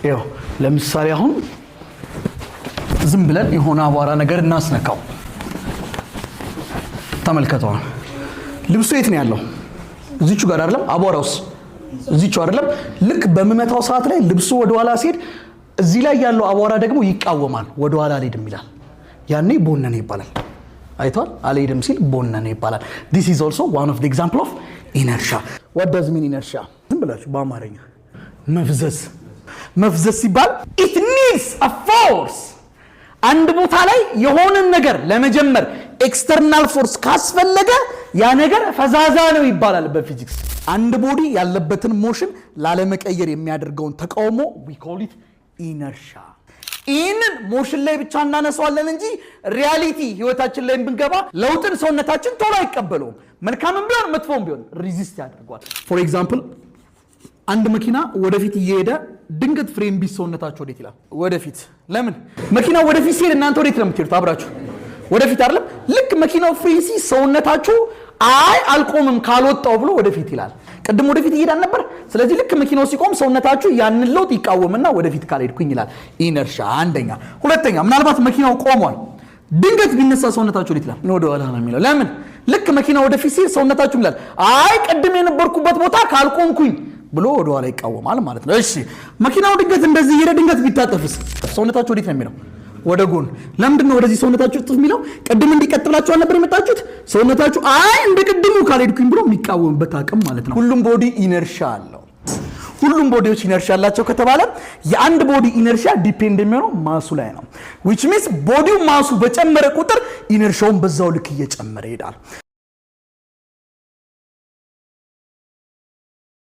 ይኸው ለምሳሌ አሁን ዝም ብለን የሆነ አቧራ ነገር እናስነካው ተመልከተው ልብሱ የት ነው ያለው እዚቹ ጋር አይደለም አቧራውስ እዚቹ አይደለም ልክ በመመታው ሰዓት ላይ ልብሱ ወደ ኋላ ሲሄድ እዚህ ላይ ያለው አቧራ ደግሞ ይቃወማል ወደ ኋላ አልሄድም ይላል ያኔ ቦነነ ይባላል አይቷል አልሄድም ሲል ቦነነ ይባላል this is also one of the example of inertia what does mean inertia ዝም ብላችሁ በአማርኛ መፍዘዝ ሲባል it needs a force አንድ ቦታ ላይ የሆነ ነገር ለመጀመር ኤክስተርናል ፎርስ ካስፈለገ ያ ነገር ፈዛዛ ነው ይባላል በፊዚክስ አንድ ቦዲ ያለበትን ሞሽን ላለመቀየር የሚያደርገውን ተቃውሞ we call it inertia ኢንን ሞሽን ላይ ብቻ እናነሳዋለን እንጂ ሪያሊቲ ህይወታችን ላይ ብንገባ ለውጥን ሰውነታችን ቶሎ አይቀበለውም መልካምም ቢሆን መጥፎም ቢሆን ሬዚስት ያደርጋል ፎር ኤግዛምፕል አንድ መኪና ወደፊት እየሄደ ድንገት ፍሬም ቢሰውነታችሁ ወዴት ይላል ወደፊት ለምን መኪናው ወደፊት ሲሄድ እናንተ ወዴት ነው የምትሄዱት አብራችሁ ወደፊት አይደለም ልክ መኪናው ፍሬም ሲሰውነታችሁ አይ አልቆምም ካልወጣው ብሎ ወደፊት ይላል ቀድሞ ወደፊት ይሄዳል ነበር ስለዚህ ልክ መኪናው ሲቆም ሰውነታችሁ ያንን ለውጥ ይቃወምና ወደፊት ካልሄድኩኝ ይላል ኢነርሺያ አንደኛ ሁለተኛ ምናልባት መኪናው ቆሟል ድንገት ቢነሳ ሰውነታችሁ ወዴት ይላል ወደ ኋላ ነው የሚለው ለምን ልክ መኪናው ወደፊት ሲሄድ ሰውነታችሁ ይላል አይ ቀድም የነበርኩበት ቦታ ካልቆምኩኝ ብሎ ወደ ኋላ ይቃወማል ማለት ነው እሺ መኪናው ድንገት እንደዚህ ይሄድ ድንገት ቢታጠፍስ ሰውነታችሁ ወዴት ነው የሚለው ወደ ጎን ለምንድን ነው ወደዚህ ሰውነታችሁ ጥፍ የሚለው ቀድም እንዲቀጥላችሁ አልነበር የመጣችሁት ሰውነታችሁ አይ እንደቀድሙ ካልሄድኩኝ ብሎ የሚቃወምበት አቅም ማለት ነው ሁሉም ቦዲ ኢነርሺያ አለው ሁሉም ቦዲዎች ኢነርሺያ አላቸው ከተባለ የአንድ ቦዲ ኢነርሺያ ዲፔንድ የሚሆነው ማሱ ላይ ነው which means ቦዲው ማሱ በጨመረ ቁጥር ኢነርሺያውን በዛው ልክ እየጨመረ ይሄዳል